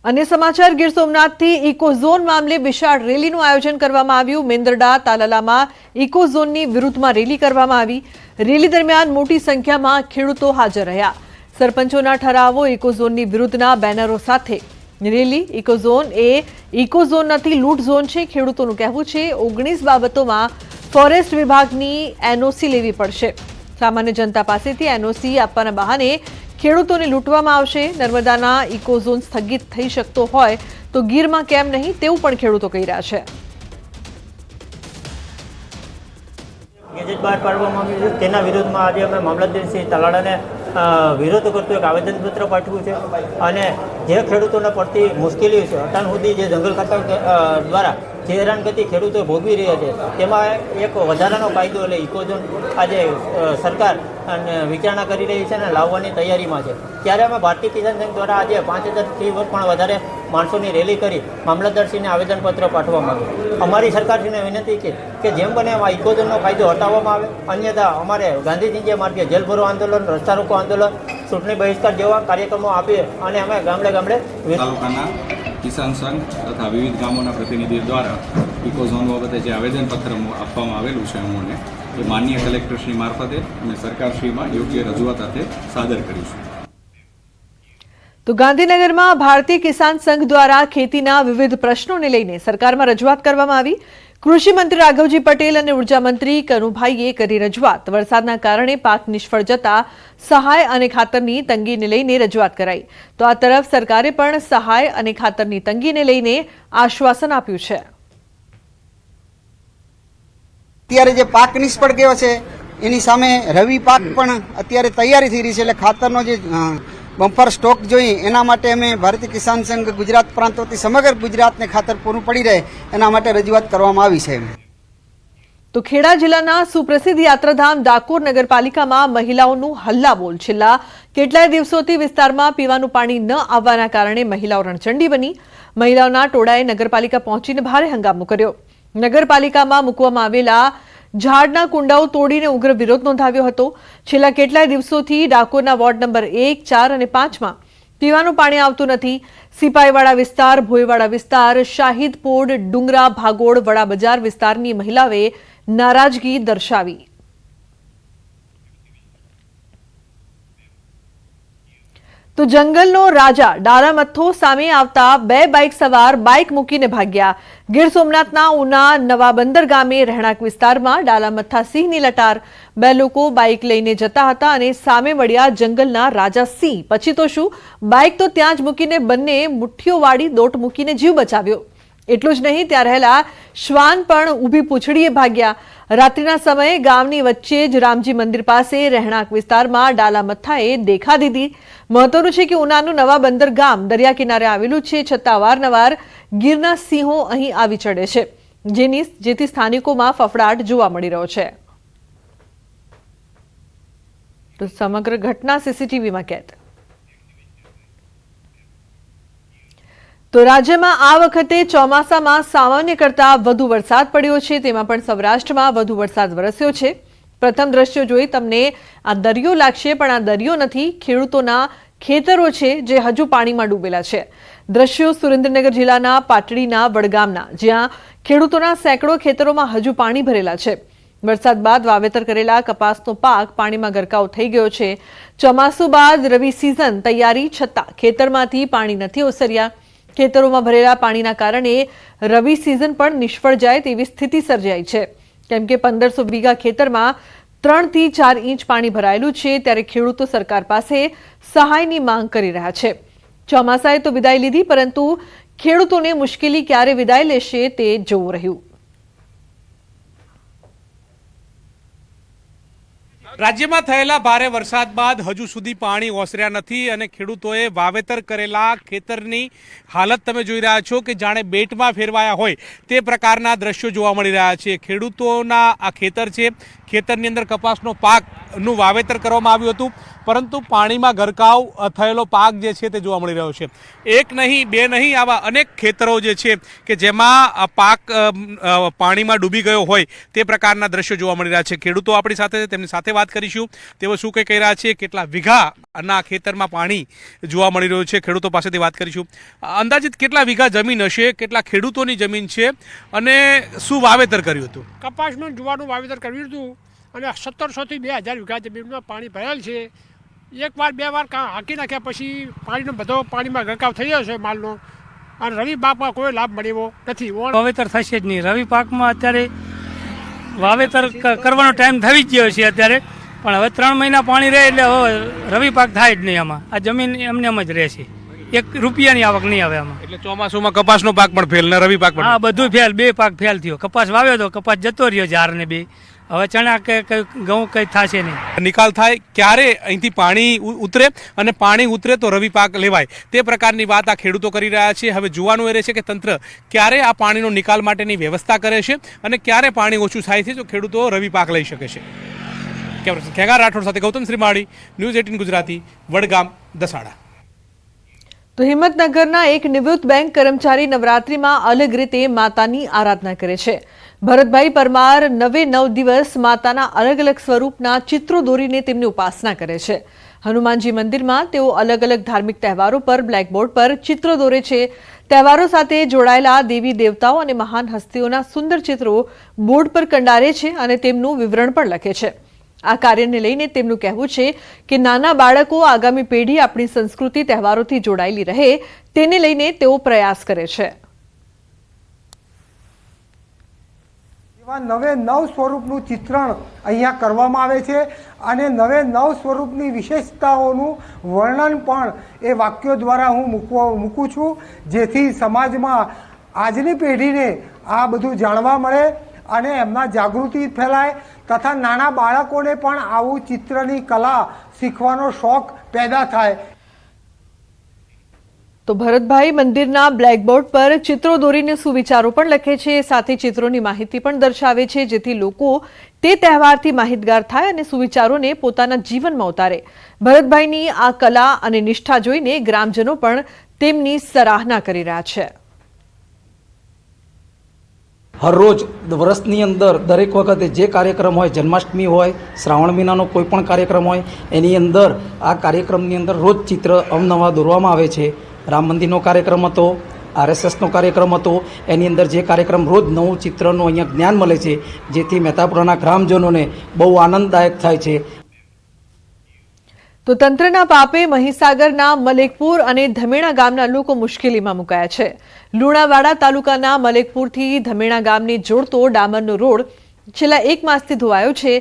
अन्य समाचार गीर सोमनाथથી ઇકોઝોન મામલે વિશાળ રેલીનું આયોજન કરવામાં આવ્યું। મેંદરડા તાલાલામાં ઇકોઝોનની વિરુદ્ધમાં રેલી કરવામાં આવી। રેલી દરમિયાન મોટી સંખ્યામાં ખેડૂતો હાજર રહ્યા। સરપંચોના ઠરાવો ઇકોઝોનની વિરુદ્ધના બેનરો સાથે રેલી। ઇકોઝોન એ ઇકોઝોન નથી, લૂંટ ઝોન છે, ખેડૂતોનું કહેવું છે। 19 બાબતોમાં ફોરેસ્ટ વિભાગની એનઓસી લેવી પડશે। સામાન્ય જનતા પાસેથી એનઓસી આપવાના બહાને ખેડૂતોને લૂંટવામાં આવશે। નર્મદાના ઇકોઝોન સ્થગિત થઈ શકતો હોય તો ગીરમાં કેમ નહીં, તેવું પણ ખેડૂતો કહી રહ્યા છે। ગેજેટ બહાર પાડવામાં આવ્યું છે, તેના વિરોધમાં આજે અમે મામલતદાર શ્રી તલાડાને વિરોધ કરતું એક આવેદનપત્ર પાઠવ્યું છે। અને જે ખેડૂતોને પડતી મુશ્કેલીઓ છે, અત્યાર સુધી જે જંગલ ખાતા દ્વારા જે હેરાનગતિ ખેડૂતો ભોગવી રહ્યા છે, તેમાં એક વધારાનો કાયદો એટલે ઇકોઝોન આજે સરકાર અને વિચારણા કરી રહી છે અને લાવવાની તૈયારીમાં છે। ત્યારે અમે ભારતીય કિસાન સંઘ દ્વારા આજે 5000થી પણ વધારે માણસોની રેલી કરી મામલતદારશ્રીને આવેદનપત્ર પાઠવવામાં આવ્યું। અમારી સરકારશ્રીને વિનંતી છે કે જેમ બને એમાં ઇકોઝોનનો કાયદો હટાવવામાં આવે, અન્યથા અમારે ગાંધીજી જે માર્ગે જેલ ભરો આંદોલન, રસ્તા રોકો આંદોલન, ચૂંટણી બહિષ્કાર જેવા કાર્યક્રમો આપીએ અને અમે ગામડે ગામડે તાલુકાના કિસાન સંઘ તથા વિવિધ ગામોના પ્રતિનિધિઓ દ્વારા ઇકોઝોન બાબતે જે આવેદનપત્ર આપવામાં આવેલું છે અમોને એ માનનીય કલેક્ટરશ્રી મારફતે અને સરકારશ્રીમાં યોગ્ય રજૂઆત સાથે સાદર કરીશું। તો ગાંધીનગરમાં ભારતીય કિસાન સંઘ દ્વારા ખેતીના વિવિધ પ્રશ્નોને લઈને સરકારમાં રજૂઆત કરવામાં આવી। કૃષિ મંત્રી રાઘવજી પટેલ અને ઉર્જા મંત્રી કનુભાઈએ કરી રજૂઆત। વરસાદના કારણે પાક નિષ્ફળ જતા સહાય અને ખાતરની તંગીને લઈને રજૂઆત કરાઈ। તો આ તરફ સરકારે પણ સહાય અને ખાતરની તંગીને લઈને આશ્વાસન આપ્યું છે। અત્યારે જે પાક નિષ્ફળ ગયો છે એની સામે રવિ પાક પણ અત્યારે તૈયારી થઈ રહી છે, એટલે ખાતરનો જે બમ્પર સ્ટોક જોઈએ એના માટે અમે ભારતીય કિસાન સંઘ ગુજરાત પ્રાંત વતી સમગ્ર ગુજરાતને ખાતર પૂરું પડી રહે એના માટે રજૂઆત કરવામાં આવી છે। તો ખેડા જિલ્લાના સુપ્રસિદ્ધ યાત્રાધામ ડાકોર નગરપાલિકામાં મહિલાઓનું હલ્લાબોલ। છેલ્લા કેટલાય દિવસોથી વિસ્તારમાં પીવાનું પાણી ન આવવાના કારણે મહિલાઓ રણચંડી બની। મહિલાઓના ટોળાએ નગરપાલિકા પહોંચીને ભારે હંગામો કર્યો। નગરપાલિકામાં મૂકવામાં આવેલા ઝાડના કુંડાઓ તોડીને ઉગ્ર વિરોધ નોંધાવ્યો હતો। છેલ્લા કેટલાય દિવસોથી ડાકોરના વોર્ડ નંબર 1, 4 અને 5માં પીવાનું પાણી આવતું નથી। સિપાહીવાડા વિસ્તાર, ભોયવાડા વિસ્તાર, શાહિદપોડ, ડુંગરા, ભાગોળ, વડા બજાર વિસ્તારની મહિલાઓએ નારાજગી દર્શાવી। તો જંગલનો રાજા ડાલામથ્થો સામે આવતા બે બાઇક સવાર બાઇક મૂકીને ભાગ્યા। ગીર સોમનાથના ઉના નવાબંદર ગામે રહેણાંક વિસ્તારમાં ડાલામથ્થા સિંહની લટાર। બે લોકો બાઇક લઈને જતા હતા અને સામે વળ્યા જંગલના રાજા સિંહ। પછી તો શું, બાઇક તો ત્યાં જ મૂકીને બંને મુઠ્ઠીઓ વાળી દોટ મૂકીને જીવ બચાવ્યો। એટલું જ નહીં, ત્યાં રહેલા શ્વાન પણ ઊભી પૂંછડીએ ભાગ્યા। રાત્રિના સમયે ગામની વચ્ચે જ રામજી મંદિર પાસે રહેણાંક વિસ્તારમાં ડાલામથ્થાએ દેખા દીધી। મહત્વનું છે કે ઉનાનું નવાબંદર ગામ દરિયા કિનારે આવેલું છે, છતાં અવારનવાર ગીરના સિંહો અહીં આવી ચડે છે, જેથી સ્થાનિકોમાં ફફડાટ જોવા મળી રહ્યો છે। તો સમગ્ર ઘટના સીસીટીવીમાં કેદ। તો રાજ્યમાં આ વખતે ચોમાસામાં સામાન્ય કરતાં વધુ વરસાદ પડ્યો છે, તેમાં પણ સૌરાષ્ટ્રમાં વધુ વરસાદ વરસ્યો છે। પ્રથમ દ્રશ્યો જોઈ તમને આ દરિયો લાગશે, પણ આ દરિયો નથી, ખેડૂતોના ખેતરો છે જે હજુ પાણીમાં ડૂબેલા છે। દ્રશ્યો સુરેન્દ્રનગર જિલ્લાના પાટડીના વડગામના, જ્યાં ખેડૂતોના સેંકડો ખેતરોમાં હજુ પાણી ભરેલા છે। વરસાદ બાદ વાવેતર કરેલા કપાસનો પાક પાણીમાં ગરકાવ થઈ ગયો છે। ચોમાસું બાદ રવિ સિઝન તૈયારી છતાં ખેતરમાંથી પાણી નથી ઓસર્યા। ખેતરોમાં ભરેલા પાણીના કારણે રવિ સિઝન પણ નિષ્ફળ જાય તેવી સ્થિતિ સર્જાઈ છે, કેમ કે 1500 વીઘા ખેતરમાં 3 થી 4 ઇંચ પાણી ભરાયેલું છે। ત્યારે ખેડૂતો સરકાર પાસે સહાયની માંગ કરી રહ્યા છે। ચોમાસાએ તો વિદાય લીધી, પરંતુ ખેડૂતોને મુશ્કેલી ક્યારે વિદાય લેશે તે જોવું રહ્યું। રાજ્યમાં થયેલા ભારે વરસાદ બાદ હજુ સુધી પાણી ઓસર્યા નથી અને ખેડૂતોએ વાવેતર કરેલા ખેતરની હાલત તમે જોઈ રહ્યા છો કે જાણે બેટમાં ફેરવાયા હોય તે પ્રકારના દ્રશ્યો જોવા મળી રહ્યા છે। ખેડૂતોના આ ખેતર છે, ખેતરની અંદર કપાસનો પાકનું વાવેતર કરવામાં આવ્યું હતું। પરંતુ પાણીમાં ગરકાવ થયેલો પાક જે છે તે જોવા મળી રહ્યો છે। એક નહીં બે નહીં આવા અનેક ખેતરો જે છે કે જેમાં પાક પાણીમાં ડૂબી ગયો હોય તે પ્રકારના દ્રશ્યો જોવા મળી રહ્યા છે। ખેડૂતો આપણી સાથે તેમની સાથે વાત કરીશું, તેઓ શું કહી રહ્યા છે, કેટલા વીઘાના ખેતરમાં પાણી જોવા મળી રહ્યું છે, ખેડૂતો પાસેથી વાત કરીશું। અંદાજિત કેટલા વીઘા જમીન હશે, કેટલા ખેડૂતોની જમીન છે અને શું વાવેતર કર્યું હતું? કપાસનું જુવારનું વાવેતર કર્યું હતું અને 1700 થી 2000 વીઘા જમીનમાં પાણી ભરાયેલ છે। એકવાર બે વાર હાંકી નાખ્યા પછી પાણીનો બધો પાણીમાં ગરકાવ થઈ ગયો છે માલનો, અને રવિ પાકમાં કોઈ લાભ મળ્યો નથી। વાવેતર થશે જ નહીં। રવિ પાકમાં અત્યારે વાવેતર કરવાનો ટાઈમ થઈ જ ગયો છે અત્યારે, પણ હવે 3 મહિના પાણી રહે એટલે હવે રવિ પાક થાય જ નહીં। આમાં આ જમીન એમને એમ જ રહેશે, 1 રૂપિયાની આવક નહીં આવે આમાં। એટલે ચોમાસુમાં કપાસનો પાક પણ ફેલ ને રવિ પાક પણ? હા, બધું ફેલ, 2 પાક ફેલ થયો। કપાસ વાવ્યો તો કપાસ જતો રહ્યો 4 ને 2, હવે ચણા કે ઘઉં કંઈ થશે નહીં। નિકાલ થાય ક્યારે અહીંથી પાણી ઉતરે અને પાણી ઉતરે તો રવિ પાક લેવાય, તે પ્રકારની વાત આ ખેડૂતો કરી રહ્યા છે। હવે જોવાનું એ રહેશે કે તંત્ર ક્યારે આ પાણીનો નિકાલ માટેની વ્યવસ્થા કરે છે અને ક્યારે પાણી ઓછું થાય છે તો ખેડૂતો રવિ પાક લઈ શકે છે। કેમેરા ખેગાર રાઠોડ સાથે ગૌતમ શ્રીમાળી, ન્યૂઝ 18 ગુજરાતી, વડગામ, દસાડા। તો હિંમતનગરના એક નિવૃત્ત બેંક કર્મચારી નવરાત્રિમાં અલગ રીતે માતાની આરાધના કરે છે। ભરતભાઈ પરમાર 9 દિવસ માતાના અલગ અલગ સ્વરૂપના ચિત્રો દોરીને તેમની ઉપાસના કરે છે। હનુમાનજી મંદિરમાં તેઓ અલગ અલગ ધાર્મિક તહેવારો પર બ્લેકબોર્ડ પર ચિત્રો દોરે છે। તહેવારો સાથે જોડાયેલા દેવી દેવતાઓ અને મહાન હસ્તીઓના સુંદર ચિત્રો બોર્ડ પર કંડારે છે અને તેમનું વિવરણ પણ લખે છે। આ કાર્યને લઈને તેમનું કહેવું છે કે નાના બાળકો આગામી પેઢી આપણી સંસ્કૃતિ તહેવારોથી જોડાયેલી રહે તેને લઈને તેઓ પ્રયાસ કરે છે। એવા 9 સ્વરૂપનું ચિત્રણ અહીંયા કરવામાં આવે છે અને 9 સ્વરૂપની વિશેષતાઓનું વર્ણન પણ એ વાક્યો દ્વારા હું મૂકું છું, જેથી સમાજમાં આજની પેઢીને આ બધું જાણવા મળે અને એમના જાગૃતિ ફેલાય તથા નાના બાળકોને પણ આવું ચિત્રની કલા શીખવાનો શોખ પેદા થાય। તો ભરતભાઈ મંદિરના બ્લેકબોર્ડ પર ચિત્રો દોરીને સુવિચારો પણ લખે છે, સાથે ચિત્રોની માહિતી પણ દર્શાવે છે જેથી લોકો તે તહેવારથી માહિતગાર થાય અને સુવિચારોને પોતાના જીવનમાં ઉતારે। ભરતભાઈની આ કલા અને નિષ્ઠા જોઈને ગ્રામજનો પણ તેમની સરાહના કરી રહ્યા છે। હરરોજ વર્ષની અંદર દરેક વખતે જે કાર્યક્રમ હોય, જન્માષ્ટમી હોય, શ્રાવણ મહિનાનો કોઈ પણ કાર્યક્રમ હોય, એની અંદર આ કાર્યક્રમની અંદર રોજ ચિત્ર અવનવા દોરવામાં આવે છે। રામ મંદિરનો કાર્યક્રમ હતો, RSSનો કાર્યક્રમ હતો, એની અંદર જે કાર્યક્રમ રોજ નવું ચિત્રનું અહીંયા જ્ઞાન મળે છે, જેથી મહેતાપુરાના ગ્રામજનોને બહુ આનંદદાયક થાય છે। તો તંત્રના પાપે મહીસાગરના મલેકપુર અને ધમેણા ગામના લોકો મુશ્કેલીમાં મુકાયા છે। લુણાવાડા તાલુકાના મલેકપુરથી ધમેણા ગામને જોડતો ડામરનો રોડ છેલ્લા 1 માસથી ધોવાયો છે।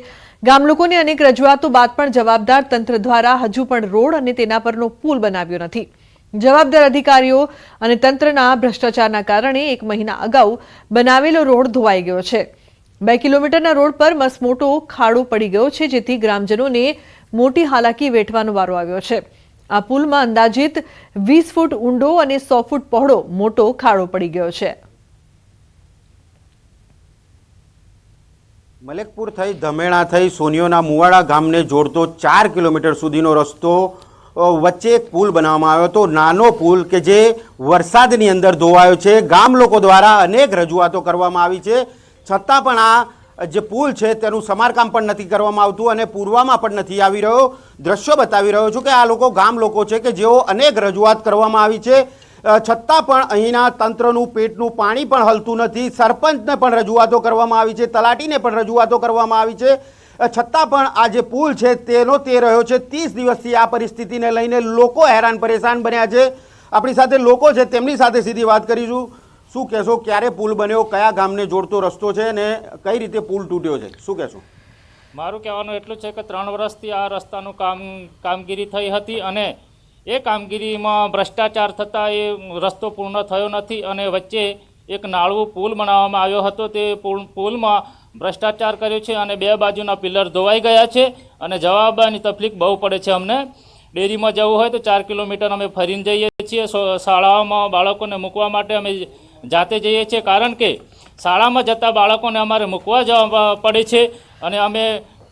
ગામ લોકોની અનેક રજૂઆતો બાદ પણ જવાબદાર તંત્ર દ્વારા હજુ પણ રોડ અને તેના પરનો પુલ બનાવ્યો નથી। જવાબદાર અધિકારીઓ અને તંત્રના ભ્રષ્ટાચારના કારણે 1 મહિના અગાઉ બનાવેલો રોડ ધોવાઈ ગયો છે। 2 કિલોમીટરના રોડ પર મસમોટો ખાડો પડી ગયો છે, જેથી ગ્રામજનોને મોટી હાલાકી વેઠવાનો વારો આવ્યો છે। આ પુલમાં અંદાજિત 20 ફૂટ ઊંડો અને 100 ફૂટ પહોળો મોટો ખાડો પડી ગયો છે। મલેકપુર થઈ ધમેણા થઈ સોનિયોના મુવાડા ગામને જોડતો 4 કિલોમીટર સુધીનો રસ્તો વચ્ચે એક પુલ બનાવવામાં આવ્યો હતો, નાનો પુલ કે જે વરસાદની અંદર ધોવાયો છે। ગામ લોકો દ્વારા અનેક રજૂઆતો કરવામાં આવી છે, છતાં પણ આ જે પુલ છે તેનું સમારકામ પણ નથી કરવામાં આવતું અને પૂરવામાં પણ નથી આવી રહ્યો। દ્રશ્યો બતાવી રહ્યો છું કે આ લોકો ગામ લોકો છે કે જેઓ અનેક રજૂઆત કરવામાં આવી છે, છતાં પણ અહીંના તંત્રનું પેટનું પાણી પણ હલતું નથી। સરપંચને પણ રજૂઆતો કરવામાં આવી છે, તલાટીને પણ રજૂઆતો કરવામાં આવી છે, છતાં પણ આ જે પુલ છે તેનો તે રહ્યો છે। 30 દિવસથી આ પરિસ્થિતિને લઈને લોકો હેરાન પરેશાન બન્યા છે। આપણી સાથે લોકો છે, તેમની સાથે સીધી વાત કરીશું। શું કહેશો, ક્યારે પુલ બન્યો, કયા ગામને જોડતો રસ્તો છે અને કઈ રીતે પુલ તૂટ્યો છે, શું કહેશો? મારું કહેવાનું એટલું છે કે 3 વર્ષથી આ રસ્તાનું કામગીરી થઈ હતી અને એ કામગીરીમાં ભ્રષ્ટાચાર થતાં એ રસ્તો પૂર્ણ થયો નથી અને વચ્ચે એક નાળું પુલ બનાવવામાં આવ્યો હતો। તે પુલમાં ભ્રષ્ટાચાર કર્યો છે અને 2 બાજુના પિલર ધોવાઈ ગયા છે અને જવાબની તકલીફ બહુ પડે છે અમને। ડેરીમાં જવું હોય તો 4 કિલોમીટર અમે ફરીને જઈએ છીએ। શાળાઓમાં બાળકોને મૂકવા માટે અમે જાતે જઈએ છીએ, કારણ કે શાળામાં જતા બાળકોને અમારે મૂકવા જવા પડે છે અને અમે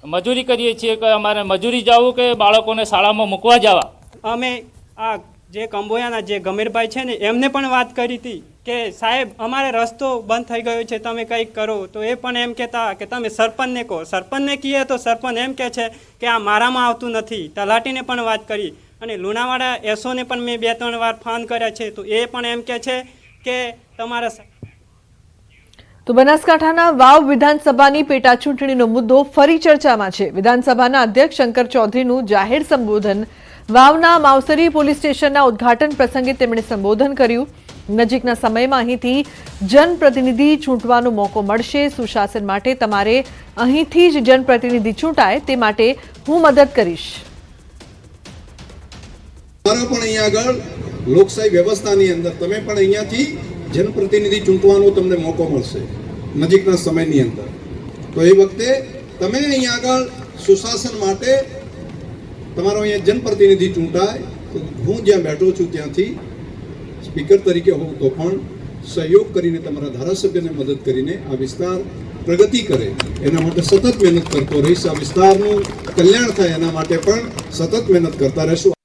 મજૂરી કરીએ છીએ કે અમારે મજૂરી જવું કે બાળકોને શાળામાં મૂકવા જવા. અમે આ જે કંબોયાના જે ગમીરભાઈ છે ને એમને પણ વાત કરી હતી કે સાહેબ અમારે રસ્તો બંધ થઈ ગયો છે, તમે કંઈક કરો. તો એ પણ એમ કહેતા કે તમે સરપંચને કહો. સરપંચને કહીએ તો સરપંચ એમ કહે છે કે આ મારામાં આવતું નથી. તલાટીને પણ વાત કરી અને લુણાવાડા એસઓને પણ મેં 2-3 વાર ફોન કર્યા છે, તો એ પણ એમ કહે છે કે તમારા. તો બનાસકાંઠાના વાવ વિધાનસભાની પેટા ચૂંટણીનો મુદ્દો ફરી ચર્ચામાં છે. વિધાનસભાના અધ્યક્ષ શંકર ચૌધરીનું જાહેર સંબોધન. વાવના માવસરી પોલીસ સ્ટેશનના ઉદ્ઘાટન પ્રસંગે તેમણે સંબોધન કર્યું. નજીકના સમયમાં અહીંથી જનપ્રતિનિધિ ચૂંટવાનો મોકો મળશે. સુશાસન માટે તમારે અહીંથી જ જનપ્રતિનિધિ ચૂંટાય તે માટે હું મદદ કરીશ. પણ અહીંયા આગળ લોકશાહી વ્યવસ્થાની અંદર તમે પણ અહીંયાથી જનપ્રતિનિધિ ચૂંટવાનો તમને મોકો મળશે નજીકના સમયની અંદર. તો એ વખતે તમે અહીંયા આગળ સુશાસન માટે તમારો અહીંયા જનપ્રતિનિધિ ચૂંટાય તો હું જ્યાં બેઠો છું ત્યાંથી સ્પીકર તરીકે હોઉં તો પણ સહયોગ કરીને તમારા ધારાસભ્યને મદદ કરીને આ વિસ્તાર પ્રગતિ કરે એના માટે સતત મહેનત કરતો રહીશ. આ વિસ્તારનું કલ્યાણ થાય એના માટે પણ સતત મહેનત કરતા રહેશું.